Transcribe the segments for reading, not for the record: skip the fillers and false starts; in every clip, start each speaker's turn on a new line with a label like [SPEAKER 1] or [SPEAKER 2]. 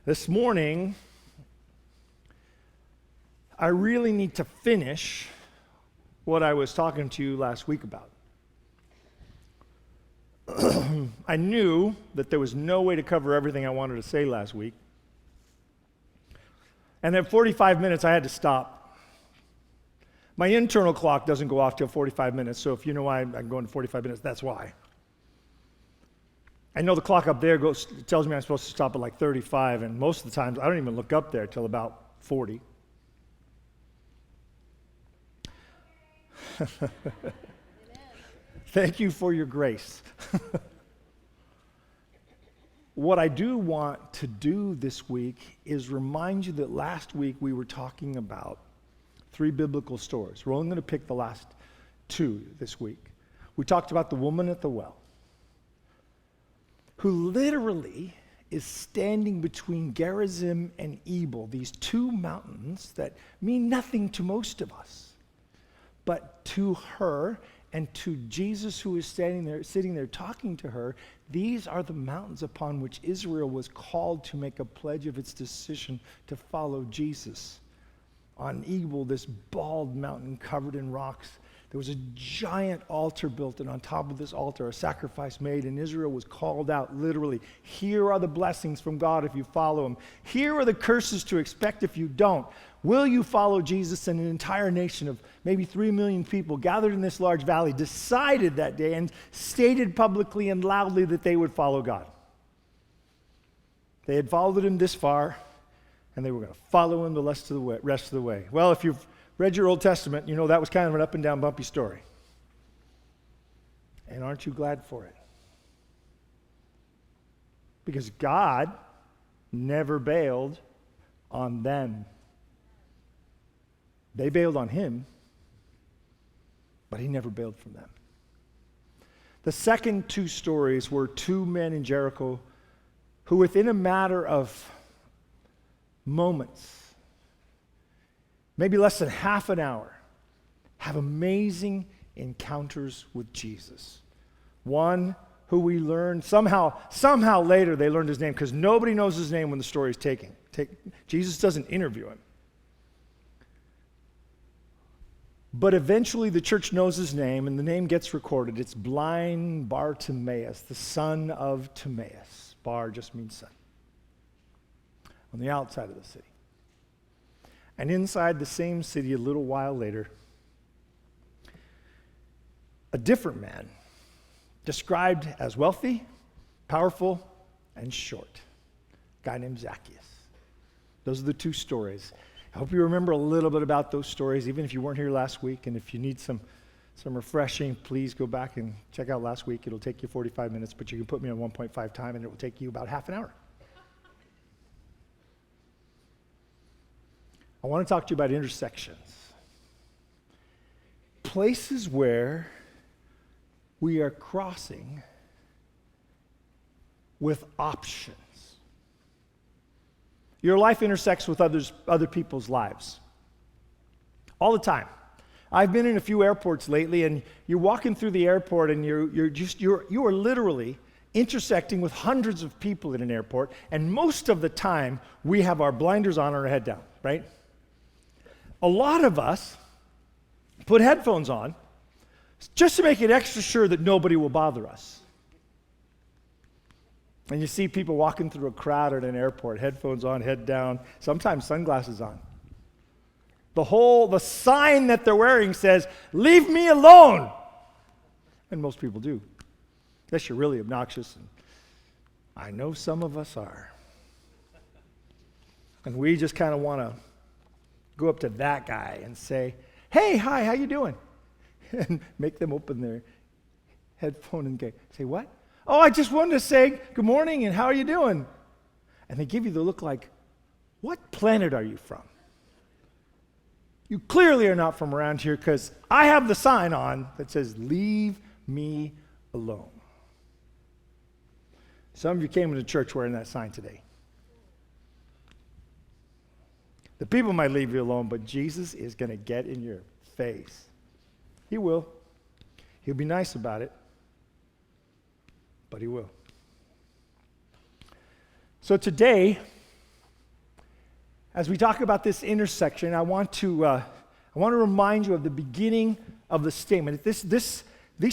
[SPEAKER 1] This morning, I really need to finish what I was talking to you last week about. I knew that there was no way to cover everything I wanted to say last week. And at 45 minutes, I had to stop. My internal clock doesn't go off till 45 minutes, so if you know why I'm going to 45 minutes, that's why. I know the clock up there tells me I'm supposed to stop at like 35, and most of the times I don't even look up there till about 40. Thank you for your grace. What I do want to do this week is remind you that last week we were talking about 3 biblical stories. We're only going to pick the last 2 this week. We talked about the woman at the well, who literally is standing between Gerizim and Ebal, these 2 mountains that mean nothing to most of us. But to her and to Jesus, who is sitting there talking to her, these are the mountains upon which Israel was called to make a pledge of its decision to follow Jesus. On Ebal, this bald mountain covered in rocks, there was a giant altar built, and on top of this altar, a sacrifice made, and Israel was called out literally. Here are the blessings from God if you follow him. Here are the curses to expect if you don't. Will you follow Jesus? And an entire nation of maybe 3 million people gathered in this large valley decided that day and stated publicly and loudly that they would follow God. They had followed him this far, and they were going to follow him the rest of the way. Well, if you've read your Old Testament, you know that was kind of an up and down bumpy story. And aren't you glad for it? Because God never bailed on them. They bailed on him, but he never bailed from them. The second 2 stories were 2 men in Jericho who, within a matter of moments, maybe less than half an hour, have amazing encounters with Jesus. One who we learned, somehow later they learned his name, because nobody knows his name when the story is taken. Jesus doesn't interview him. But eventually the church knows his name, and the name gets recorded. It's blind Bartimaeus, the son of Timaeus. Bar just means son. On the outside of the city. And inside the same city, a little while later, a different man, described as wealthy, powerful, and short. A guy named Zacchaeus. Those are the 2 stories. I hope you remember a little bit about those stories, even if you weren't here last week. And if you need some refreshing, please go back and check out last week. It'll take you 45 minutes, but you can put me on 1.5 time, and it will take you about half an hour. I want to talk to you about intersections. Places where we are crossing with options. Your life intersects with other people's lives. All the time. I've been in a few airports lately, and you're walking through the airport, and you are literally intersecting with hundreds of people in an airport, and most of the time we have our blinders on or our head down, right? A lot of us put headphones on just to make it extra sure that nobody will bother us. And you see people walking through a crowd at an airport, headphones on, head down, sometimes sunglasses on. The sign that they're wearing says, "Leave me alone." And most people do. Unless you're really obnoxious. And I know some of us are. And we just kind of want to go up to that guy and say, "Hey, hi, how you doing?" And make them open their headphone and say, "What?" "Oh, I just wanted to say good morning and how are you doing?" And they give you the look like, "What planet are you from? You clearly are not from around here, because I have the sign on that says, 'Leave me alone.'" Some of you came into church wearing that sign today. The people might leave you alone, but Jesus is going to get in your face. He will. He'll be nice about it. But he will. So today, As we talk about this intersection, I want to remind you of the beginning of the statement. These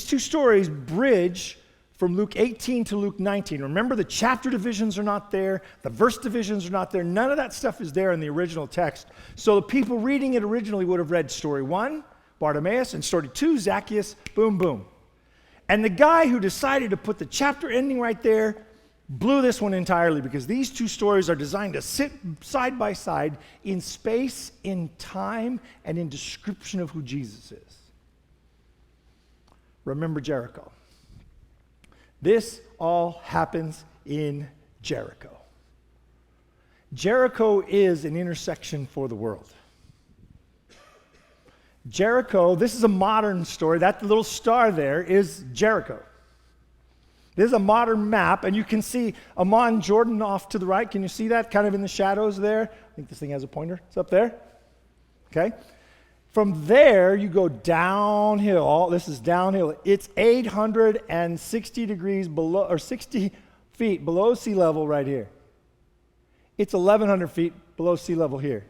[SPEAKER 1] two stories bridge from Luke 18 to Luke 19. Remember, the chapter divisions are not there. The verse divisions are not there. None of that stuff is there in the original text. So the people reading it originally would have read story 1, Bartimaeus, and story 2, Zacchaeus, boom, boom. And the guy who decided to put the chapter ending right there blew this one entirely, because these two stories are designed to sit side by side in space, in time, and in description of who Jesus is. Remember Jericho. This all happens in Jericho. Jericho is an intersection for the world. Jericho, this is a modern story. That little star there is Jericho. This is a modern map, and you can see Amman, Jordan off to the right. Can you see that kind of in the shadows there? I think this thing has a pointer. It's up there. Okay. From there, you go downhill. This is downhill. It's 860 degrees below, or 60 feet below sea level right here. It's 1,100 feet below sea level here.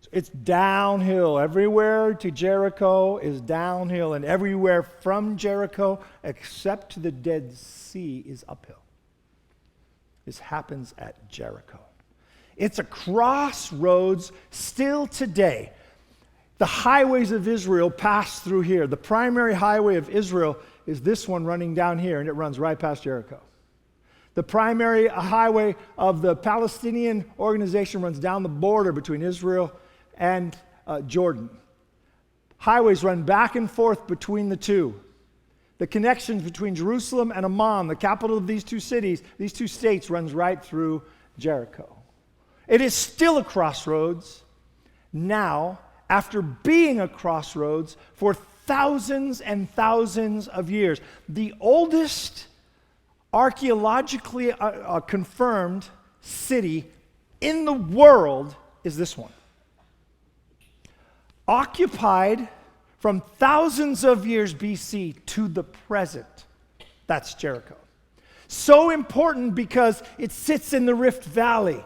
[SPEAKER 1] So it's downhill. Everywhere to Jericho is downhill, and everywhere from Jericho, except to the Dead Sea, is uphill. This happens at Jericho. It's a crossroads still today. The highways of Israel pass through here. The primary highway of Israel is this one running down here, and it runs right past Jericho. The primary highway of the Palestinian organization runs down the border between Israel and Jordan. Highways run back and forth between the two. The connections between Jerusalem and Amman, the capital of these two cities, these two states, runs right through Jericho. It is still a crossroads now, after being a crossroads for thousands and thousands of years. The oldest archaeologically confirmed city in the world is this one. Occupied from thousands of years BC to the present. That's Jericho. So important because it sits in the Rift Valley,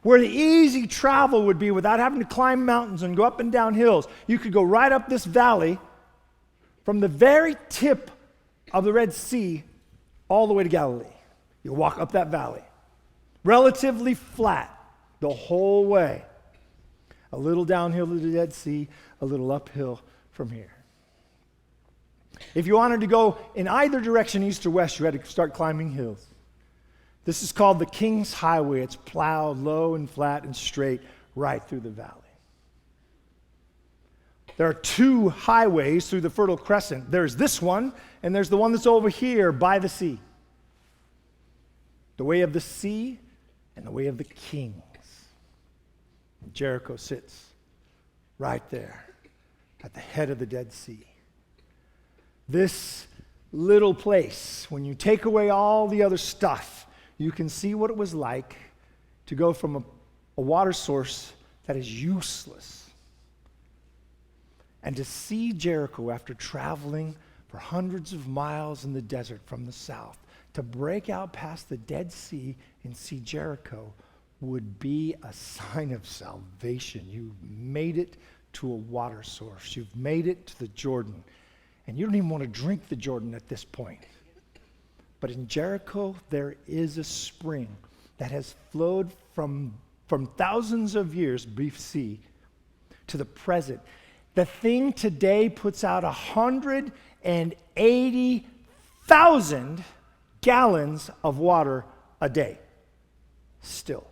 [SPEAKER 1] where the easy travel would be without having to climb mountains and go up and down hills. You could go right up this valley from the very tip of the Red Sea all the way to Galilee. You walk up that valley. Relatively flat the whole way. A little downhill to the Dead Sea, a little uphill from here. If you wanted to go in either direction, east or west, you had to start climbing hills. This is called the King's Highway. It's plowed low and flat and straight right through the valley. There are two highways through the Fertile Crescent. There's this one, and there's the one that's over here by the sea. The way of the sea and the way of the kings. Jericho sits right there at the head of the Dead Sea. This little place, when you take away all the other stuff, you can see what it was like to go from a water source that is useless and to see Jericho after traveling for hundreds of miles in the desert from the south, to break out past the Dead Sea and see Jericho would be a sign of salvation. You've made it to a water source. You've made it to the Jordan. And you don't even want to drink the Jordan at this point. But in Jericho, there is a spring that has flowed from thousands of years BC to the present. The thing today puts out 180,000 gallons of water a day. Still.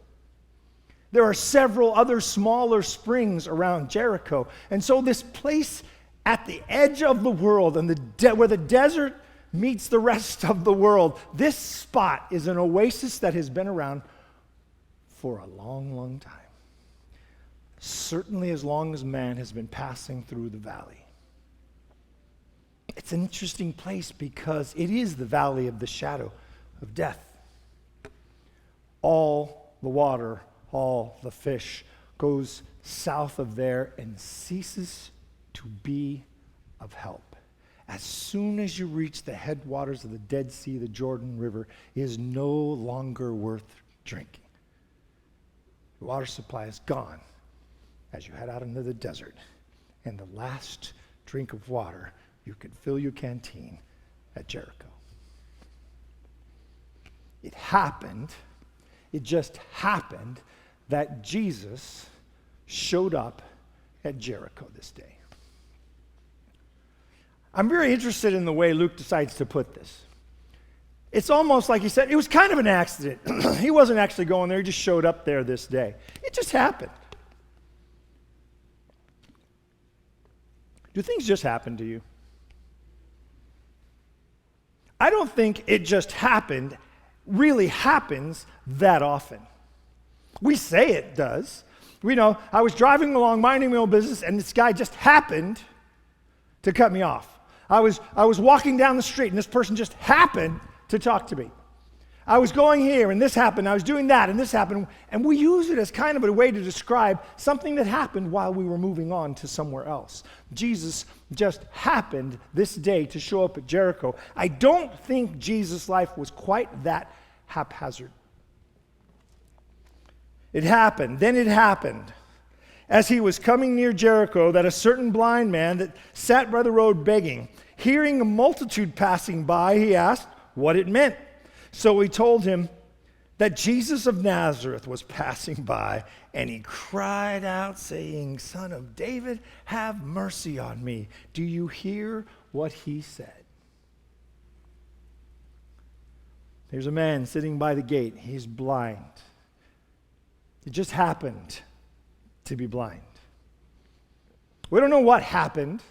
[SPEAKER 1] There are several other smaller springs around Jericho. And so this place at the edge of the world, and where the desert meets the rest of the world, this spot is an oasis that has been around for a long, long time. Certainly as long as man has been passing through the valley. It's an interesting place because it is the valley of the shadow of death. All the water, all the fish goes south of there and ceases to be of help. As soon as you reach the headwaters of the Dead Sea, the Jordan River is no longer worth drinking. The water supply is gone as you head out into the desert. And the last drink of water, you could fill your canteen at Jericho. It happened, it just happened that Jesus showed up at Jericho this day. I'm very interested in the way Luke decides to put this. It's almost like he said, it was kind of an accident. He wasn't actually going there, he just showed up there this day. It just happened. Do things just happen to you? I don't think it just happened really happens that often. We say it does. We know, I was driving along minding my own business and this guy just happened to cut me off. I was walking down the street and this person just happened to talk to me. I was going here and this happened, I was doing that and this happened, and we use it as kind of a way to describe something that happened while we were moving on to somewhere else. Jesus just happened this day to show up at Jericho. I don't think Jesus' life was quite that haphazard. It happened, then it happened. As he was coming near Jericho, that a certain blind man that sat by the road begging, hearing a multitude passing by, he asked what it meant. So he told him that Jesus of Nazareth was passing by, and he cried out, saying, Son of David, have mercy on me. Do you hear what he said? There's a man sitting by the gate. He's blind. It just happened to be blind. We don't know what happened.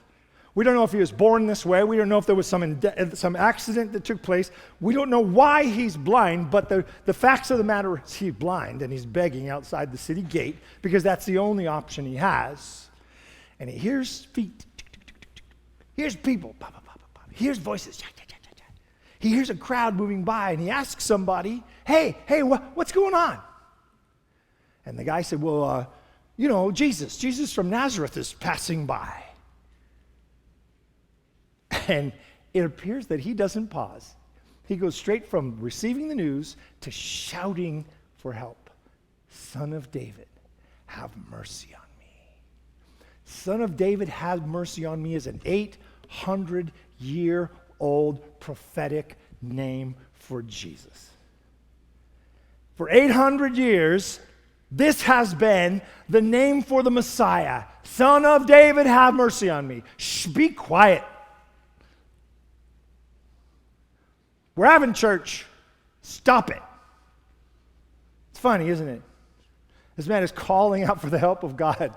[SPEAKER 1] We don't know if he was born this way. We don't know if there was some accident that took place. We don't know why he's blind, but the facts of the matter is he's blind and he's begging outside the city gate because that's the only option he has. And he hears feet. Hears people. He hears voices. He hears a crowd moving by and he asks somebody, hey, what's going on? And the guy said, well, Jesus from Nazareth is passing by. And it appears that he doesn't pause. He goes straight from receiving the news to shouting for help. Son of David, have mercy on me. Son of David, have mercy on me is an 800-year-old prophetic name for Jesus. For 800 years, this has been the name for the Messiah. Son of David, have mercy on me. Shh, be quiet. We're having church. Stop it. It's funny, isn't it? This man is calling out for the help of God.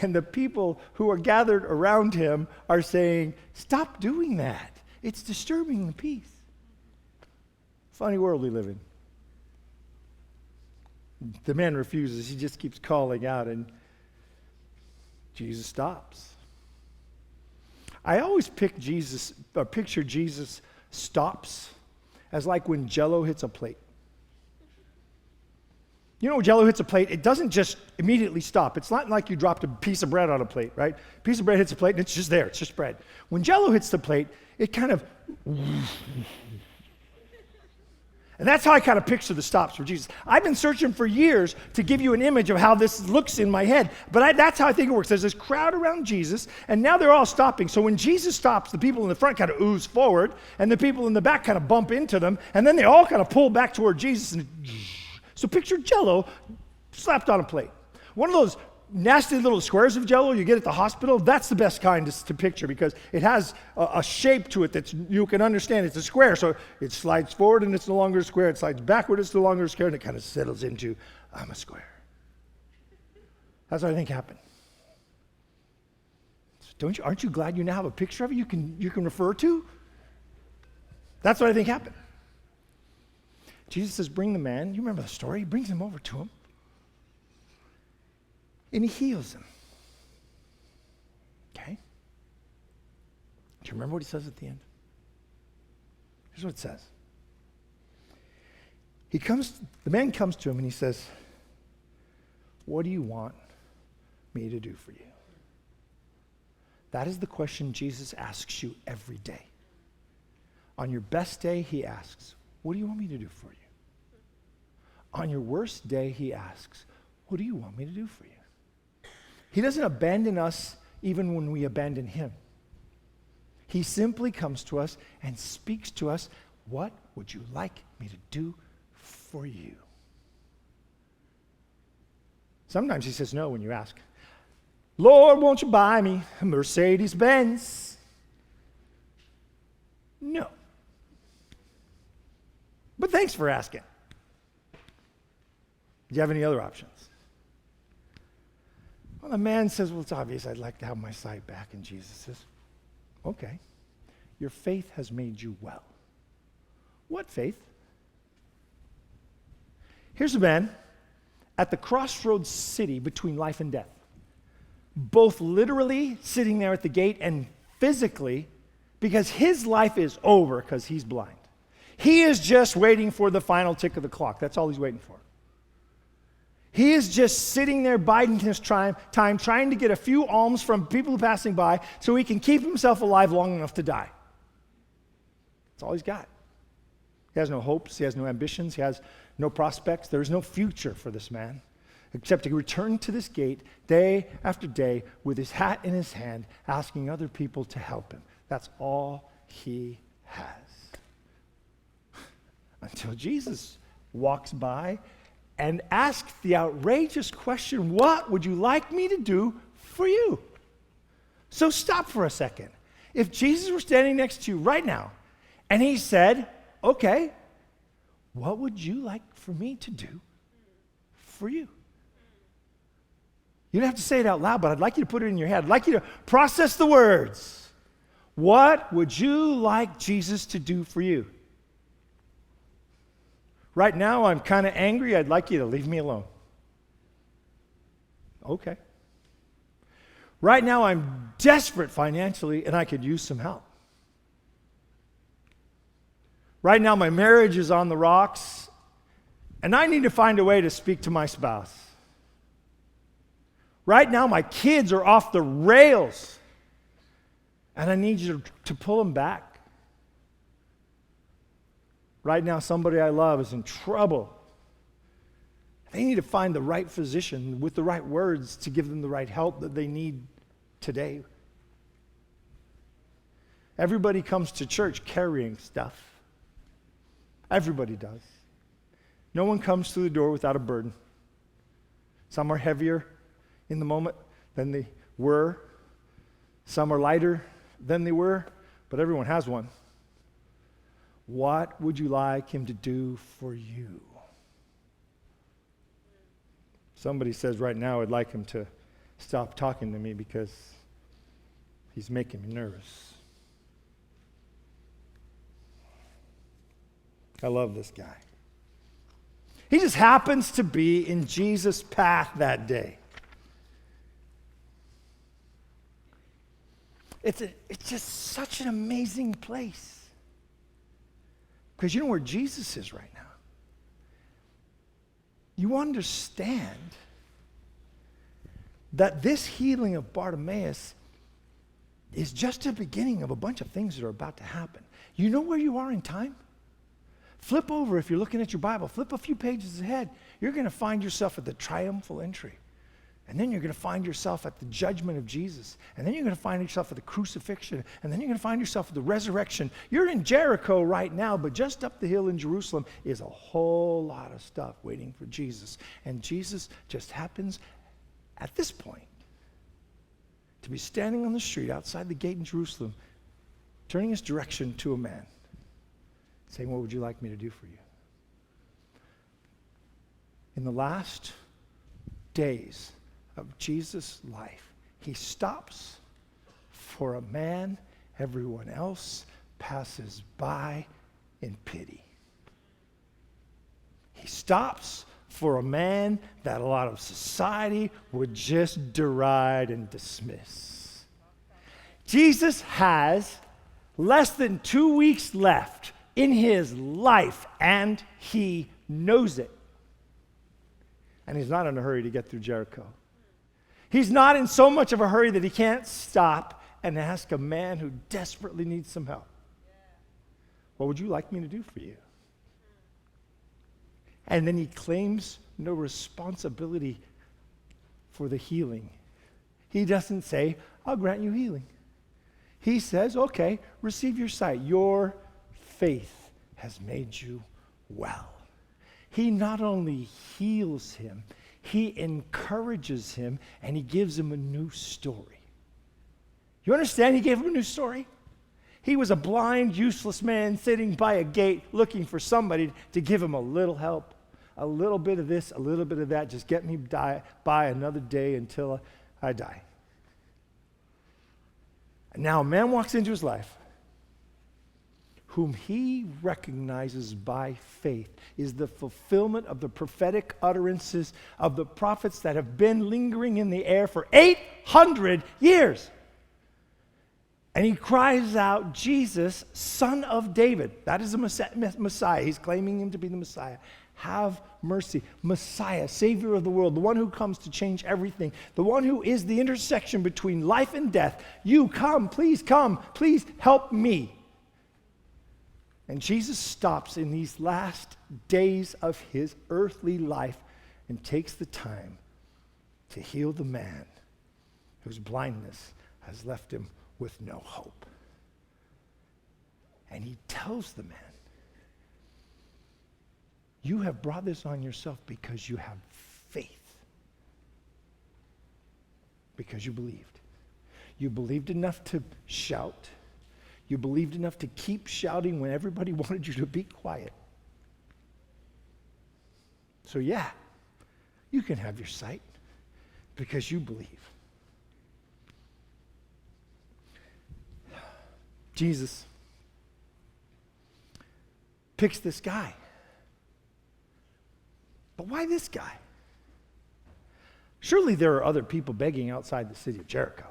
[SPEAKER 1] And the people who are gathered around him are saying, stop doing that. It's disturbing the peace. Funny world we live in. The man refuses. He just keeps calling out, and Jesus stops. I always picture Jesus stops as like when Jell-O hits a plate. You know, when Jell-O hits a plate, it doesn't just immediately stop. It's not like you dropped a piece of bread on a plate, right? A piece of bread hits a plate and it's just there. It's just bread. When Jell-O hits the plate, it kind of... And that's how I kind of picture the stops for Jesus. I've been searching for years to give you an image of how this looks in my head, but that's how I think it works. There's this crowd around Jesus, and now they're all stopping. So when Jesus stops, the people in the front kind of ooze forward, and the people in the back kind of bump into them, and then they all kind of pull back toward Jesus. And so picture Jell-O slapped on a plate. One of those nasty little squares of Jell-O you get at the hospital, that's the best kind to picture because it has a shape to it that you can understand. It's a square, so it slides forward and it's no longer a square. It slides backward, it's no longer a square, and it kind of settles into, I'm a square. That's what I think happened. Aren't you glad you now have a picture of it you can refer to? That's what I think happened. Jesus says, bring the man. You remember the story? He brings him over to him. And he heals him. Okay? Do you remember what he says at the end? Here's what it says. The man comes to him and he says, what do you want me to do for you? That is the question Jesus asks you every day. On your best day, he asks, what do you want me to do for you? On your worst day, he asks, what do you want me to do for you? He doesn't abandon us even when we abandon him. He simply comes to us and speaks to us, what would you like me to do for you? Sometimes he says no when you ask. Lord, won't you buy me a Mercedes-Benz? No. But thanks for asking. Do you have any other options? Well, the man says, well, it's obvious I'd like to have my sight back. And Jesus says, okay, your faith has made you well. What faith? Here's a man at the crossroads city between life and death, both literally sitting there at the gate and physically, because his life is over because he's blind. He is just waiting for the final tick of the clock. That's all he's waiting for. He is just sitting there biding his time, trying to get a few alms from people passing by so he can keep himself alive long enough to die. That's all he's got. He has no hopes. He has no ambitions. He has no prospects. There is no future for this man except to return to this gate day after day with his hat in his hand, asking other people to help him. That's all he has. Until Jesus walks by and asks the outrageous question, what would you like me to do for you? So stop for a second. If Jesus were standing next to you right now and he said, okay, what would you like for me to do for you? You don't have to say it out loud, but I'd like you to put it in your head. I'd like you to process the words. What would you like Jesus to do for you? Right now, I'm kind of angry. I'd like you to leave me alone. Okay. Right now, I'm desperate financially, and I could use some help. Right now, my marriage is on the rocks, and I need to find a way to speak to my spouse. Right now, my kids are off the rails, and I need you to pull them back. Right now, somebody I love is in trouble. They need to find the right physician with the right words to give them the right help that they need today. Everybody comes to church carrying stuff. Everybody does. No one comes through the door without a burden. Some are heavier in the moment than they were. Some are lighter than they were, but everyone has one. What would you like him to do for you? Somebody says right now, I'd like him to stop talking to me because he's making me nervous. I love this guy. He just happens to be in Jesus' path that day. It's just such an amazing place. Because you know where Jesus is right now. You understand that this healing of Bartimaeus is just the beginning of a bunch of things that are about to happen. You know where you are in time? Flip over, if you're looking at your Bible, flip a few pages ahead. You're going to find yourself at the triumphal entry. And then you're going to find yourself at the judgment of Jesus. And then you're going to find yourself at the crucifixion. And then you're going to find yourself at the resurrection. You're in Jericho right now, but just up the hill in Jerusalem is a whole lot of stuff waiting for Jesus. And Jesus just happens at this point to be standing on the street outside the gate in Jerusalem, turning his direction to a man, saying, what would you like me to do for you? In the last days of Jesus' life, he stops for a man everyone else passes by in pity. He stops for a man that a lot of society would just deride and dismiss. Jesus has less than 2 weeks left in his life, and he knows it. And he's not in a hurry to get through Jericho. He's not in so much of a hurry that he can't stop and ask a man who desperately needs some help. What would you like me to do for you? And then he claims no responsibility for the healing. He doesn't say, I'll grant you healing. He says, okay, receive your sight. Your faith has made you well. He not only heals him, he encourages him, and he gives him a new story. You understand? He gave him a new story. He was a blind, useless man sitting by a gate looking for somebody to give him a little help, a little bit of this, a little bit of that. Just get me by another day until I die. And now a man walks into his life whom he recognizes by faith is the fulfillment of the prophetic utterances of the prophets that have been lingering in the air for 800 years. And he cries out, Jesus, Son of David. That is a Messiah. He's claiming him to be the Messiah. Have mercy. Messiah, Savior of the world, the one who comes to change everything, the one who is the intersection between life and death. You come, please help me. And Jesus stops in these last days of his earthly life and takes the time to heal the man whose blindness has left him with no hope. And he tells the man, you have brought this on yourself because you have faith. Because you believed. You believed enough to shout. You believed enough to keep shouting when everybody wanted you to be quiet. So yeah, you can have your sight because you believe. Jesus picks this guy. But why this guy? Surely there are other people begging outside the city of Jericho.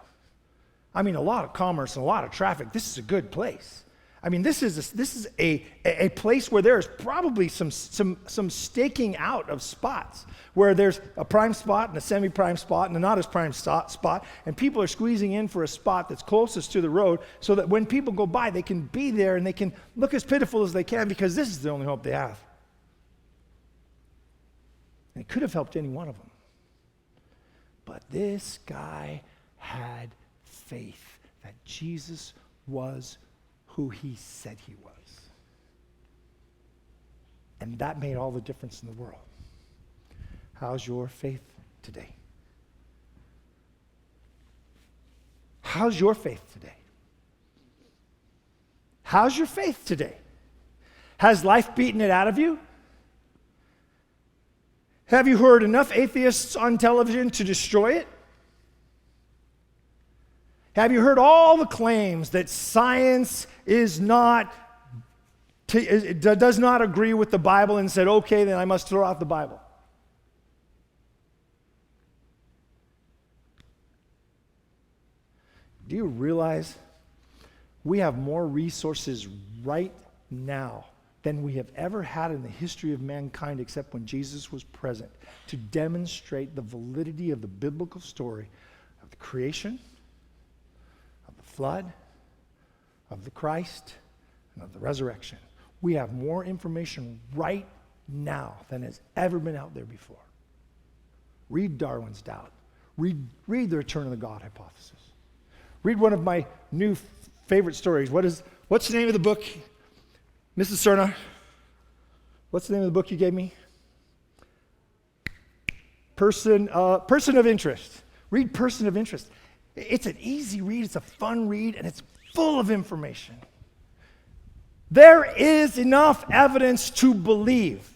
[SPEAKER 1] I mean, a lot of commerce and a lot of traffic. This is a good place. I mean, this is a place where there's probably some staking out of spots, where there's a prime spot and a semi-prime spot and a not as prime spot, and people are squeezing in for a spot that's closest to the road so that when people go by, they can be there and they can look as pitiful as they can because this is the only hope they have. And it could have helped any one of them. But this guy had faith that Jesus was who he said he was. And that made all the difference in the world. How's your faith today? How's your faith today? How's your faith today? Has life beaten it out of you? Have you heard enough atheists on television to destroy it? Have you heard all the claims that science does not agree with the Bible and said, okay, then I must throw out the Bible? Do you realize we have more resources right now than we have ever had in the history of mankind except when Jesus was present to demonstrate the validity of the biblical story of the creation, of the flood, of the Christ, and of the resurrection. We have more information right now than has ever been out there before. Read Darwin's doubt. Read the return of the God hypothesis. Read one of my new favorite stories. What's the name of the book? Mrs. Cerna, what's the name of the book you gave me? Person of Interest. Read Person of Interest. It's an easy read, it's a fun read, and it's full of information. There is enough evidence to believe.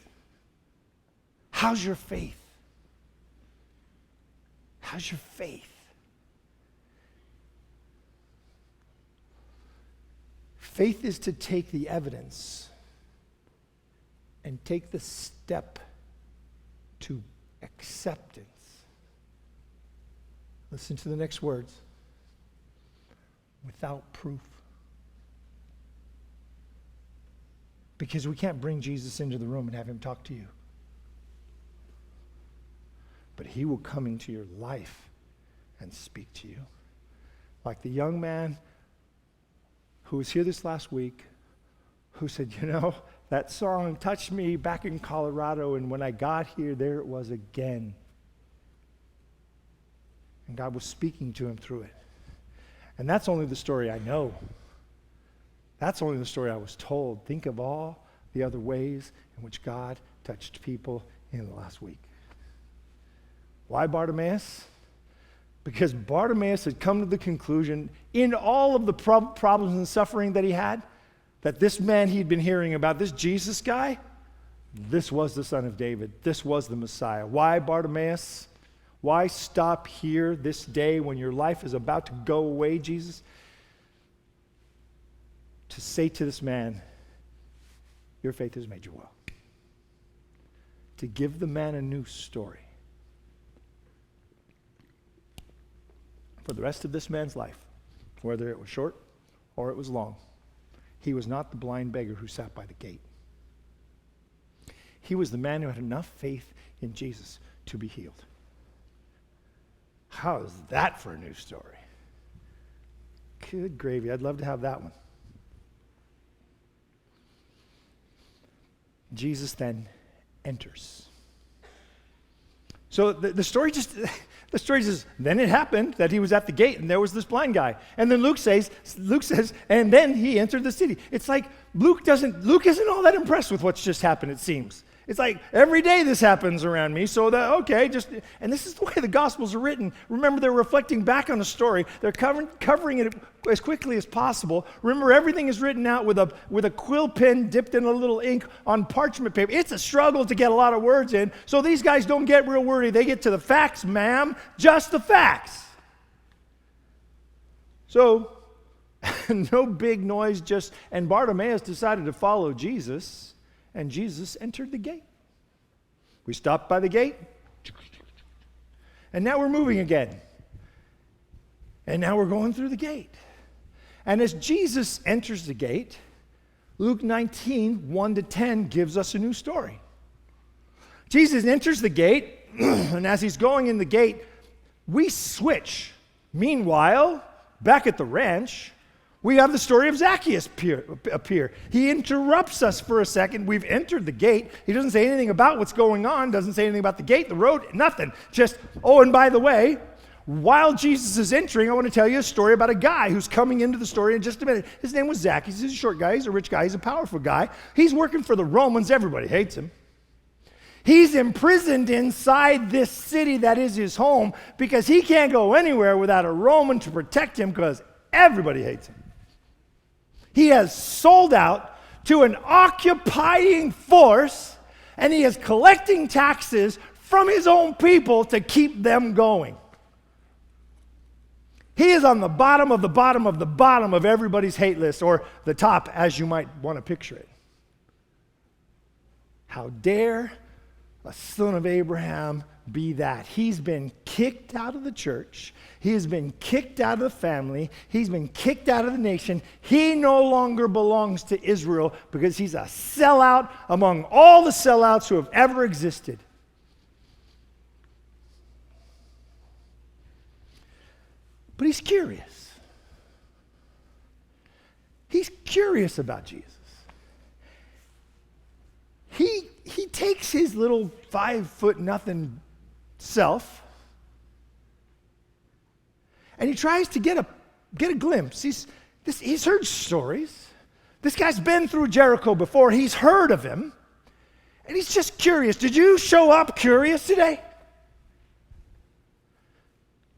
[SPEAKER 1] How's your faith? How's your faith? Faith is to take the evidence and take the step to acceptance. Listen to the next words. Without proof. Because we can't bring Jesus into the room and have him talk to you. But he will come into your life and speak to you. Like the young man who was here this last week, who said, that song touched me back in Colorado, and when I got here, there it was again. And God was speaking to him through it. And that's only the story I know. That's only the story I was told. Think of all the other ways in which God touched people in the last week. Why Bartimaeus? Because Bartimaeus had come to the conclusion, in all of the problems and suffering that he had, that this man he'd been hearing about, this Jesus guy, this was the Son of David. This was the Messiah. Why Bartimaeus? Why stop here this day when your life is about to go away, Jesus? To say to this man, your faith has made you well. To give the man a new story. For the rest of this man's life, whether it was short or it was long, he was not the blind beggar who sat by the gate. He was the man who had enough faith in Jesus to be healed. How is that for a new story? Good gravy. I'd love to have that one. Jesus then enters. So the story says, then it happened that he was at the gate and there was this blind guy. And then Luke says, and then he entered the city. It's like Luke isn't all that impressed with what's just happened, it seems. It's like every day this happens around me, so and this is the way the Gospels are written. Remember, they're reflecting back on the story. They're covering it as quickly as possible. Remember, everything is written out with a quill pen dipped in a little ink on parchment paper. It's a struggle to get a lot of words in, so these guys don't get real wordy. They get to the facts, ma'am, just the facts. So, no big noise, and Bartimaeus decided to follow Jesus. And Jesus entered the gate. We stopped by the gate. And now we're moving again. And now we're going through the gate. And as Jesus enters the gate, Luke 19, 1-10 gives us a new story. Jesus enters the gate, and as he's going in the gate, we switch. Meanwhile, back at the ranch, we have the story of Zacchaeus appear. He interrupts us for a second. We've entered the gate. He doesn't say anything about what's going on, doesn't say anything about the gate, the road, nothing. Just, and by the way, while Jesus is entering, I want to tell you a story about a guy who's coming into the story in just a minute. His name was Zacchaeus. He's a short guy. He's a rich guy. He's a powerful guy. He's working for the Romans. Everybody hates him. He's imprisoned inside this city that is his home because he can't go anywhere without a Roman to protect him because everybody hates him. He has sold out to an occupying force, and he is collecting taxes from his own people to keep them going. He is on the bottom of the bottom of the bottom of everybody's hate list, or the top, as you might want to picture it. How dare a son of Abraham be that? He's been kicked out of the church. He has been kicked out of the family. He's been kicked out of the nation. He no longer belongs to Israel because he's a sellout among all the sellouts who have ever existed. But he's curious. He's curious about Jesus. He takes his little 5'0" self, and he tries to get a glimpse. He's heard stories. This guy's been through Jericho before. He's heard of him, and he's just curious. Did you show up curious today?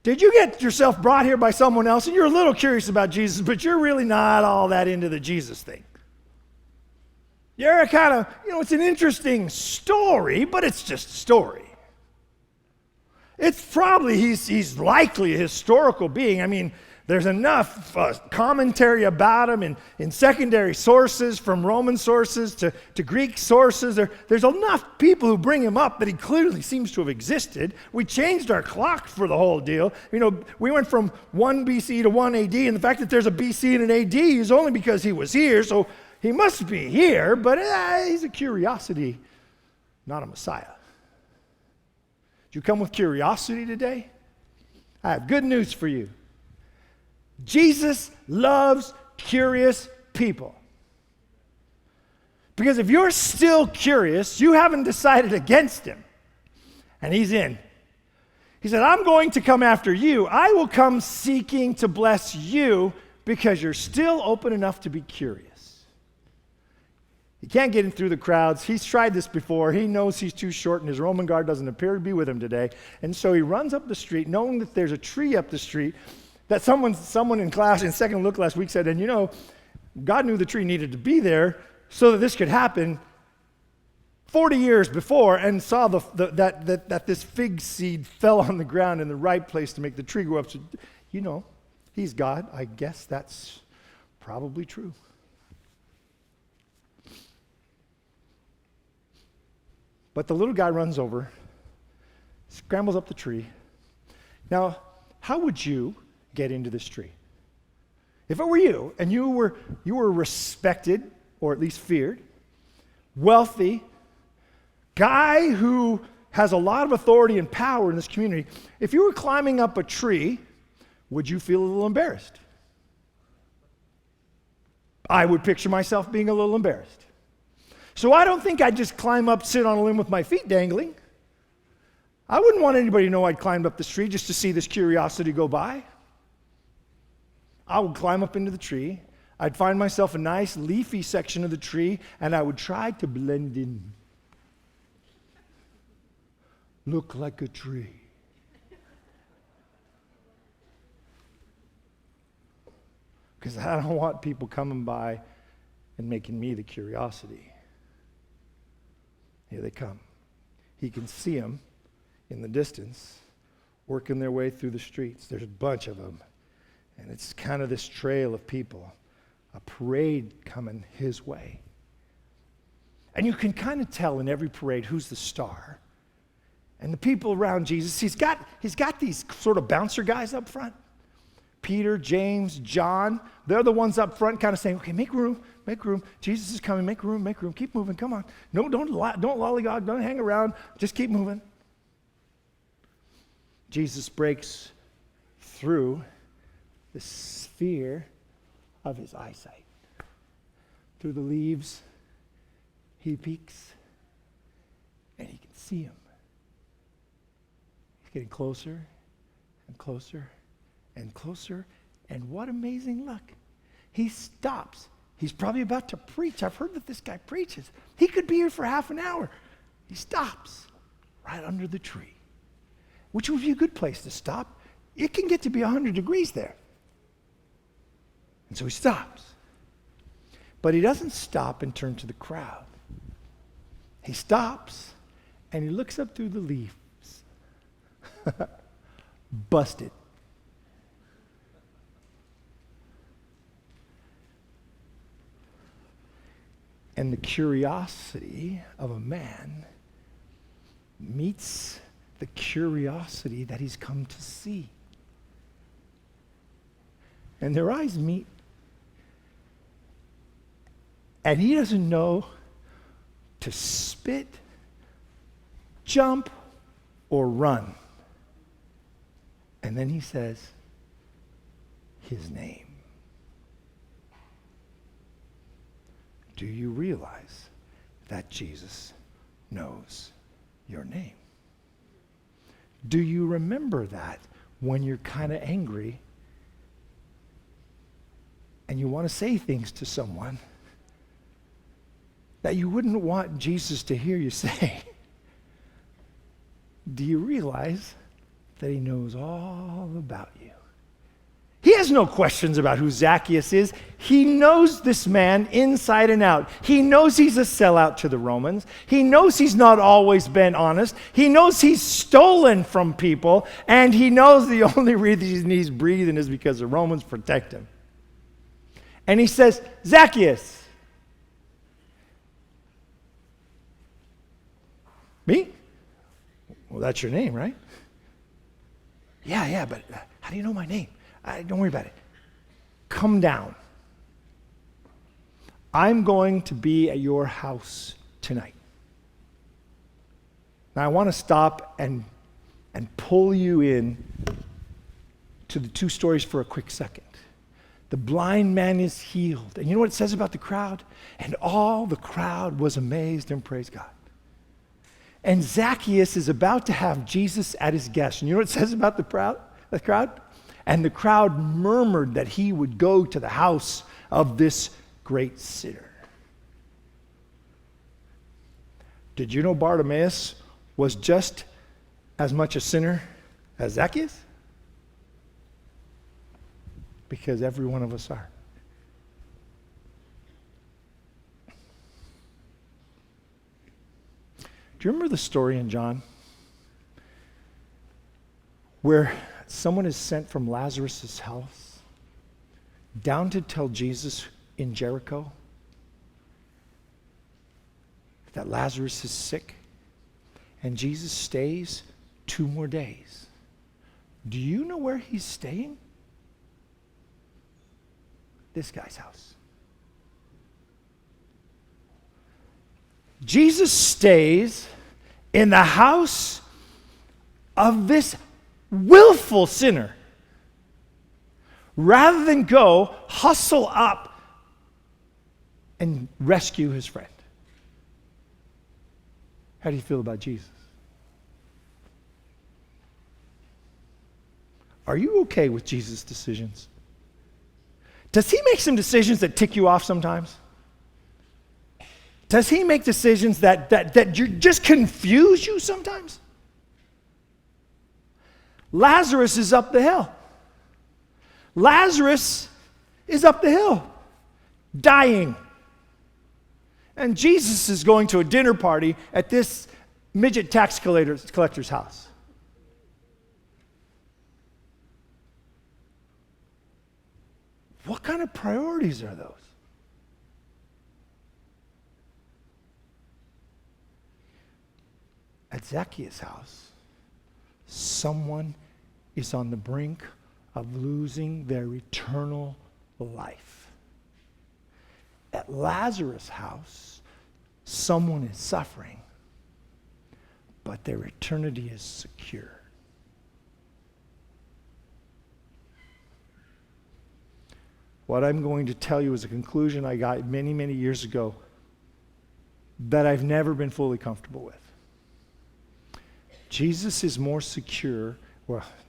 [SPEAKER 1] Did you get yourself brought here by someone else, and you're a little curious about Jesus, but you're really not all that into the Jesus thing? You're kind of, it's an interesting story, but it's just a story. It's probably, he's likely a historical being. I mean, there's enough commentary about him in secondary sources, from Roman sources to Greek sources. There's enough people who bring him up that he clearly seems to have existed. We changed our clock for the whole deal. We went from 1 BC to 1 AD, and the fact that there's a BC and an AD is only because he was here, so he must be here, but he's a curiosity, not a Messiah. Did you come with curiosity today? I have good news for you. Jesus loves curious people. Because if you're still curious, you haven't decided against him, and he's in. He said, I'm going to come after you. I will come seeking to bless you because you're still open enough to be curious. He can't get in through the crowds. He's tried this before. He knows he's too short, and his Roman guard doesn't appear to be with him today. And so he runs up the street, knowing that there's a tree up the street, that someone in class, in second look last week said, and you know, God knew the tree needed to be there so that this could happen 40 years before, and saw that this fig seed fell on the ground in the right place to make the tree grow up. So, you know, he's God. I guess that's probably true. But the little guy runs over, scrambles up the tree. Now, how would you get into this tree? If it were you, and you were respected, or at least feared, wealthy, guy who has a lot of authority and power in this community, if you were climbing up a tree, would you feel a little embarrassed? I would picture myself being a little embarrassed. So I don't think I'd just climb up, sit on a limb with my feet dangling. I wouldn't want anybody to know I'd climbed up the tree just to see this curiosity go by. I would climb up into the tree. I'd find myself a nice leafy section of the tree, and I would try to blend in. Look like a tree. Because I don't want people coming by and making me the curiosity. Here they come. He can see them in the distance, working their way through the streets. There's a bunch of them. And it's kind of this trail of people, a parade coming his way. And you can kind of tell in every parade who's the star. And the people around Jesus, he's got these sort of bouncer guys up front. Peter, James, John, they're the ones up front kind of saying, okay, make room. Jesus is coming, make room. Keep moving, come on. No, don't lollygog, don't hang around, just keep moving. Jesus breaks through the sphere of his eyesight. Through the leaves, he peeks, and he can see him. He's getting closer and closer and closer, and what amazing luck. He stops. He's probably about to preach. I've heard that this guy preaches. He could be here for half an hour. He stops right under the tree, which would be a good place to stop. It can get to be 100 degrees there. And so he stops. But he doesn't stop and turn to the crowd. He stops and he looks up through the leaves. Busted. And the curiosity of a man meets the curiosity that he's come to see. And their eyes meet. And he doesn't know to spit, jump, or run. And then he says his name. Do you realize that Jesus knows your name? Do you remember that when you're kind of angry and you want to say things to someone that you wouldn't want Jesus to hear you say? Do you realize that he knows all about you? He has no questions about who Zacchaeus is. He knows this man inside and out. He knows he's a sellout to the Romans. He knows he's not always been honest. He knows he's stolen from people. And he knows the only reason he's breathing is because the Romans protect him. And he says, Zacchaeus. Me? Well, that's your name, right? Yeah, but how do you know my name? Don't worry about it. Come down. I'm going to be at your house tonight. Now I want to stop and pull you in to the two stories for a quick second. The blind man is healed. And you know what it says about the crowd? And all the crowd was amazed and praised God. And Zacchaeus is about to have Jesus at his guest. And you know what it says about the crowd? And the crowd murmured that he would go to the house of this great sinner. Did you know Bartimaeus was just as much a sinner as Zacchaeus? Because every one of us are. Do you remember the story in John where someone is sent from Lazarus' house down to tell Jesus in Jericho that Lazarus is sick, and Jesus stays 2 more days? Do you know where he's staying? This guy's house. Jesus stays in the house of this willful sinner rather than go hustle up and rescue his friend. How do you feel about Jesus? Are you okay with Jesus' decisions? Does he make some decisions that tick you off sometimes? Does he make decisions that just confuse you sometimes? Lazarus is up the hill. Lazarus is up the hill, dying. And Jesus is going to a dinner party at this midget tax collector's house. What kind of priorities are those? At Zacchaeus' house, someone is on the brink of losing their eternal life. At Lazarus' house, someone is suffering, but their eternity is secure. What I'm going to tell you is a conclusion I got many, many years ago that I've never been fully comfortable with. Jesus is more secure,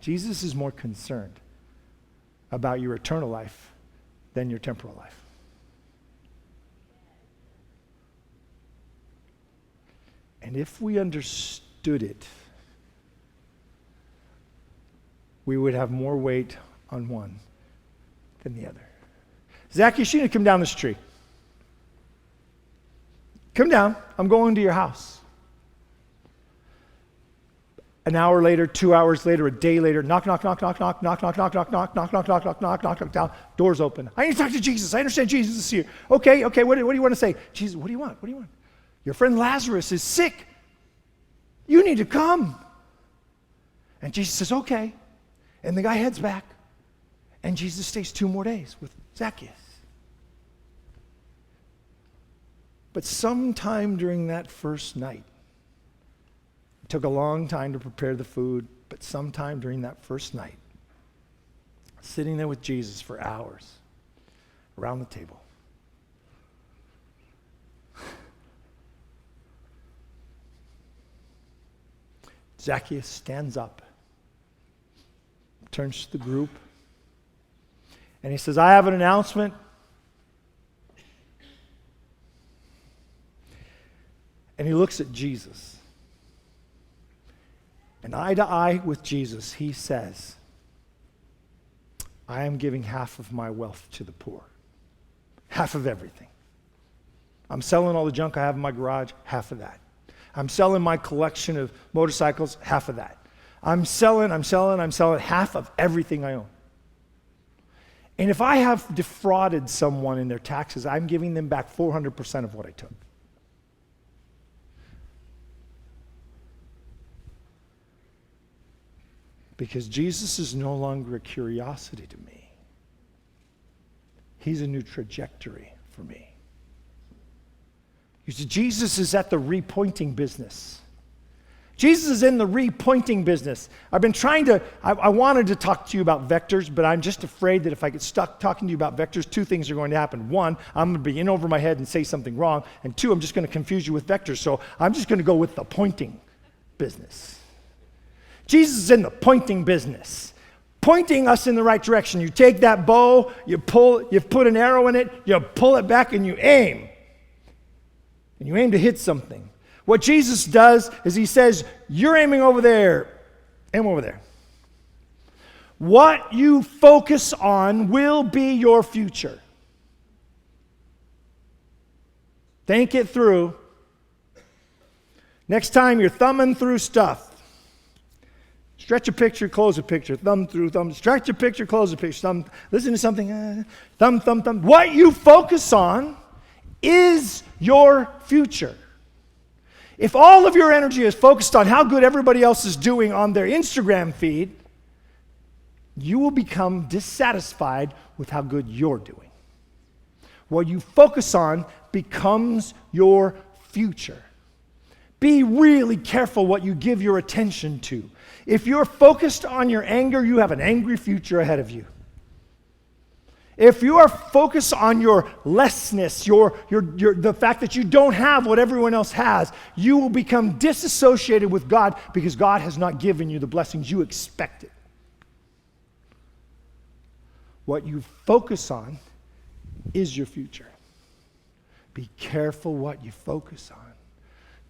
[SPEAKER 1] Jesus is more concerned about your eternal life than your temporal life. And if we understood it, we would have more weight on one than the other. Zacchaeus, you need to come down this tree. Come down. I'm going to your house. An hour later, 2 hours later, a day later, knock, knock, knock, knock, knock, knock, knock, knock, knock, knock, knock, knock, knock, knock, knock, knock, knock, down. Doors open. I need to talk to Jesus. I understand Jesus is here. Okay, what do you want to say? Jesus, what do you want? What do you want? Your friend Lazarus is sick. You need to come. And Jesus says, okay. And the guy heads back. And Jesus stays 2 more days with Zacchaeus. But sometime during that first night, it took a long time to prepare the food, but sometime during that first night, sitting there with Jesus for hours around the table, Zacchaeus stands up, turns to the group, and he says, I have an announcement. And he looks at Jesus. And eye to eye with Jesus, he says, I am giving half of my wealth to the poor. Half of everything. I'm selling all the junk I have in my garage, half of that. I'm selling my collection of motorcycles, half of that. I'm selling half of everything I own. And if I have defrauded someone in their taxes, I'm giving them back 400% of what I took. Because Jesus is no longer a curiosity to me. He's a new trajectory for me. You see, Jesus is at the repointing business. Jesus is in the repointing business. I've been trying to, I wanted to talk to you about vectors, but I'm just afraid that if I get stuck talking to you about vectors, two things are going to happen. One, I'm going to be in over my head and say something wrong. And two, I'm just going to confuse you with vectors. So I'm just going to go with the pointing business. Jesus is in the pointing business, pointing us in the right direction. You take that bow, you put an arrow in it, you pull it back, and you aim. And you aim to hit something. What Jesus does is he says, you're aiming over there, aim over there. What you focus on will be your future. Think it through. Next time you're thumbing through stuff, stretch a picture, close a picture, thumb through, thumb, stretch a picture, close a picture, thumb, listen to something, thumb, thumb, thumb. What you focus on is your future. If all of your energy is focused on how good everybody else is doing on their Instagram feed, you will become dissatisfied with how good you're doing. What you focus on becomes your future. Be really careful what you give your attention to. If you're focused on your anger, you have an angry future ahead of you. If you are focused on your lessness, the fact that you don't have what everyone else has, you will become disassociated with God because God has not given you the blessings you expected. What you focus on is your future. Be careful what you focus on.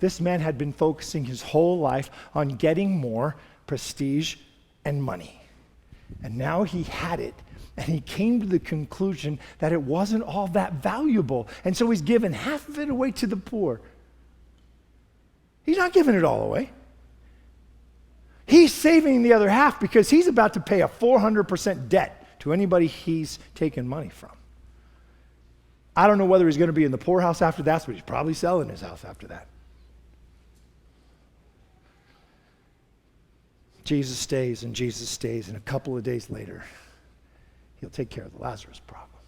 [SPEAKER 1] This man had been focusing his whole life on getting more prestige and money. And now he had it. And he came to the conclusion that it wasn't all that valuable. And so he's given half of it away to the poor. He's not giving it all away. He's saving the other half because he's about to pay a 400% debt to anybody he's taken money from. I don't know whether he's going to be in the poorhouse after that, but he's probably selling his house after that. Jesus stays, and a couple of days later, he'll take care of the Lazarus problem.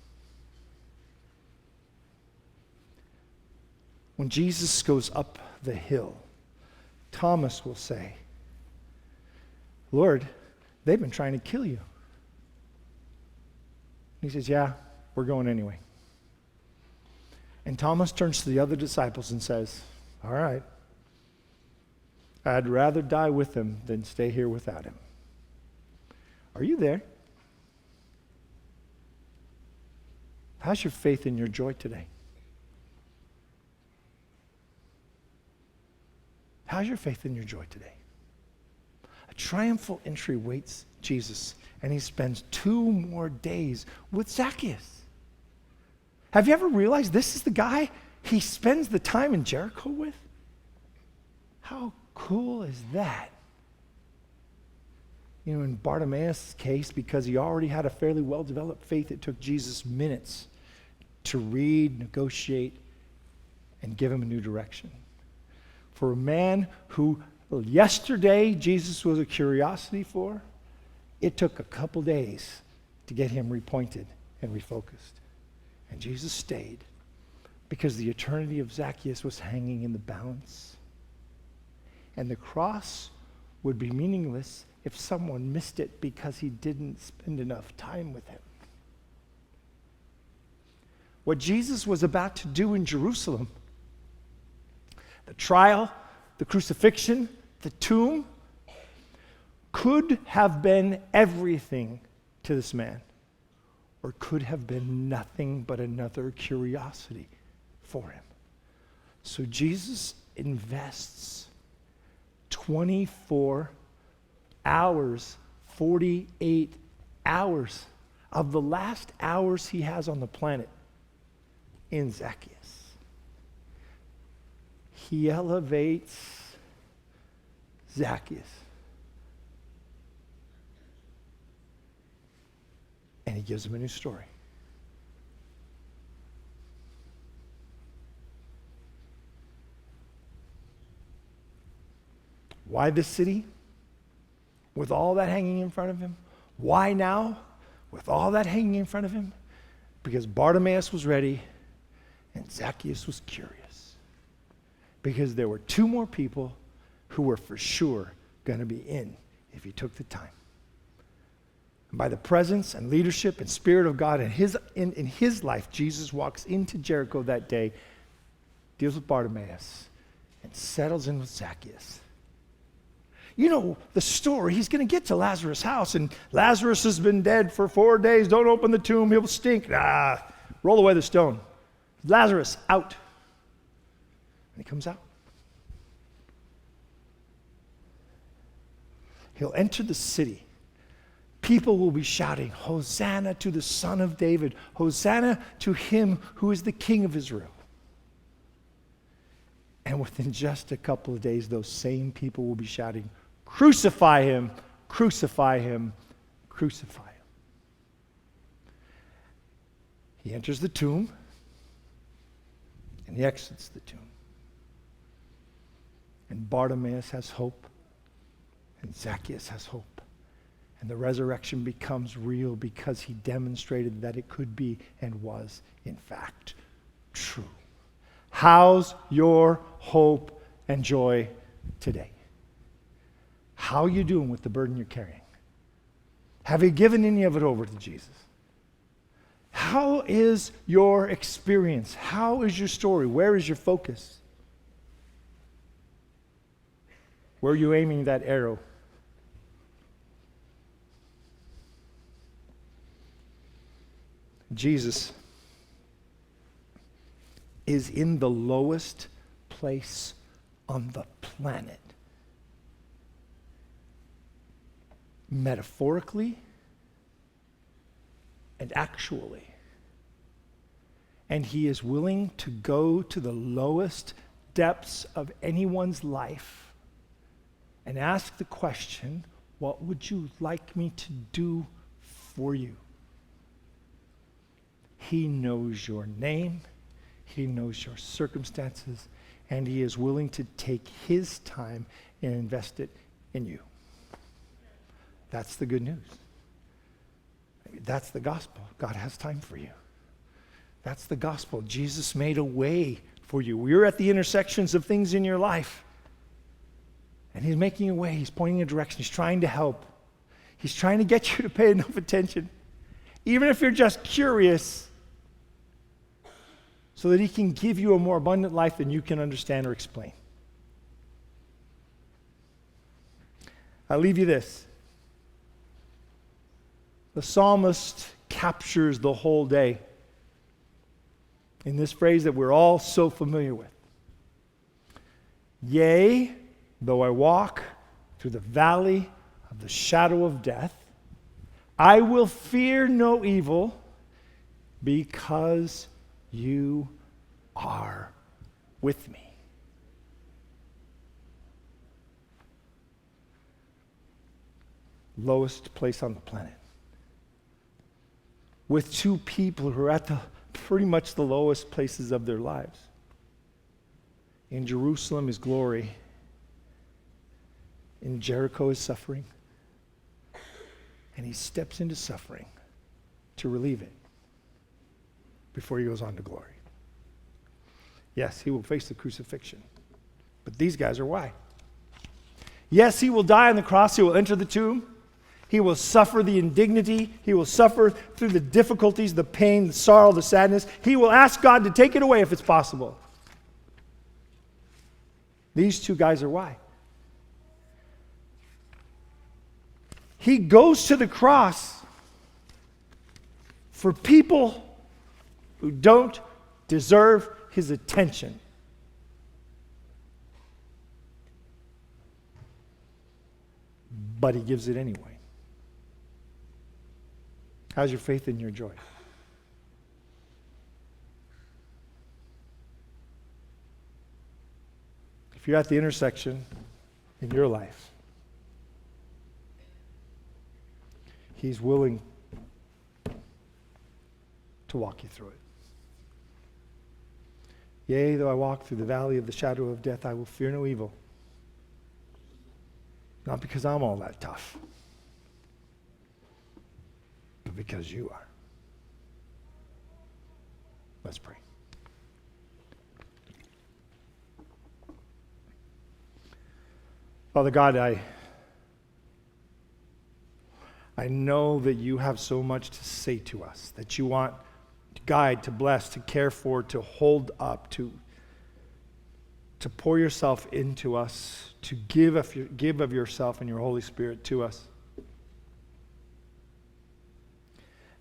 [SPEAKER 1] When Jesus goes up the hill, Thomas will say, Lord, they've been trying to kill you. He says, yeah, we're going anyway. And Thomas turns to the other disciples and says, all right, I'd rather die with him than stay here without him. Are you there? How's your faith and your joy today? How's your faith and your joy today? A triumphal entry waits Jesus, and he spends 2 more days with Zacchaeus. Have you ever realized this is the guy he spends the time in Jericho with? How cool is that? You know, in Bartimaeus' case, because he already had a fairly well-developed faith, it took Jesus minutes to read, negotiate, and give him a new direction. For a man who yesterday Jesus was a curiosity for, it took a couple days to get him repointed and refocused. And Jesus stayed because the eternity of Zacchaeus was hanging in the balance. And the cross would be meaningless if someone missed it because he didn't spend enough time with him. What Jesus was about to do in Jerusalem, the trial, the crucifixion, the tomb, could have been everything to this man, or could have been nothing but another curiosity for him. So Jesus invests 24 hours, 48 hours of the last hours he has on the planet in Zacchaeus. He elevates Zacchaeus. And he gives him a new story. Why this city? With all that hanging in front of him? Why now? With all that hanging in front of him? Because Bartimaeus was ready and Zacchaeus was curious. Because there were 2 more people who were for sure going to be in if he took the time. And by the presence and leadership and Spirit of God in his life, Jesus walks into Jericho that day, deals with Bartimaeus, and settles in with Zacchaeus. You know the story. He's going to get to Lazarus' house, and Lazarus has been dead for 4 days. Don't open the tomb. He'll stink. Roll away the stone. Lazarus, out. And he comes out. He'll enter the city. People will be shouting, Hosanna to the Son of David. Hosanna to him who is the King of Israel. And within just a couple of days, those same people will be shouting, crucify him, crucify him, crucify him. He enters the tomb, and he exits the tomb. And Bartimaeus has hope, and Zacchaeus has hope. And the resurrection becomes real because he demonstrated that it could be and was, in fact, true. How's your hope and joy today? How are you doing with the burden you're carrying? Have you given any of it over to Jesus? How is your experience? How is your story? Where is your focus? Where are you aiming that arrow? Jesus is in the lowest place on the planet. Metaphorically and actually. And he is willing to go to the lowest depths of anyone's life and ask the question, what would you like me to do for you? He knows your name. He knows your circumstances, and he is willing to take his time and invest it in you. That's the good news. That's the gospel. God has time for you. That's the gospel. Jesus made a way for you. We're at the intersections of things in your life, and he's making a way. He's pointing a direction. He's trying to help. He's trying to get you to pay enough attention, even if you're just curious, so that he can give you a more abundant life than you can understand or explain. I'll leave you this. The psalmist captures the whole day in this phrase that we're all so familiar with. Yea, though I walk through the valley of the shadow of death, I will fear no evil because you are with me. Lowest place on the planet. With two people who are at pretty much the lowest places of their lives. In Jerusalem is glory. In Jericho is suffering. And he steps into suffering to relieve it before he goes on to glory. Yes, he will face the crucifixion. But these guys are why. Yes, he will die on the cross. He will enter the tomb. He will suffer the indignity. He will suffer through the difficulties, the pain, the sorrow, the sadness. He will ask God to take it away if it's possible. These two guys are why. He goes to the cross for people who don't deserve his attention. But he gives it anyway. How's your faith and your joy? If you're at the intersection in your life, he's willing to walk you through it. Yea, though I walk through the valley of the shadow of death, I will fear no evil. Not because I'm all that tough, but because you are. Let's pray. Father God, I know that you have so much to say to us, that you want to guide, to bless, to care for, to hold up, to pour yourself into us, to give of yourself and your Holy Spirit to us.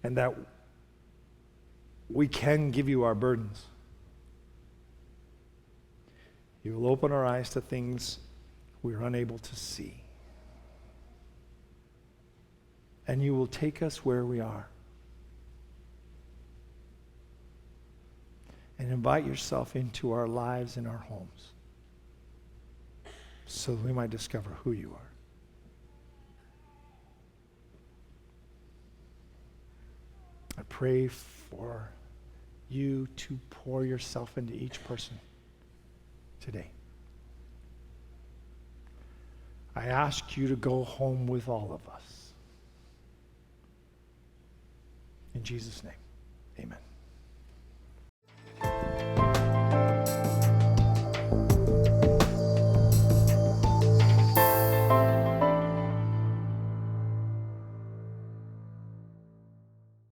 [SPEAKER 1] And that we can give you our burdens. You will open our eyes to things we're unable to see. And you will take us where we are. And invite yourself into our lives and our homes so that we might discover who you are. I pray for you to pour yourself into each person today. I ask you to go home with all of us. In Jesus' name, amen.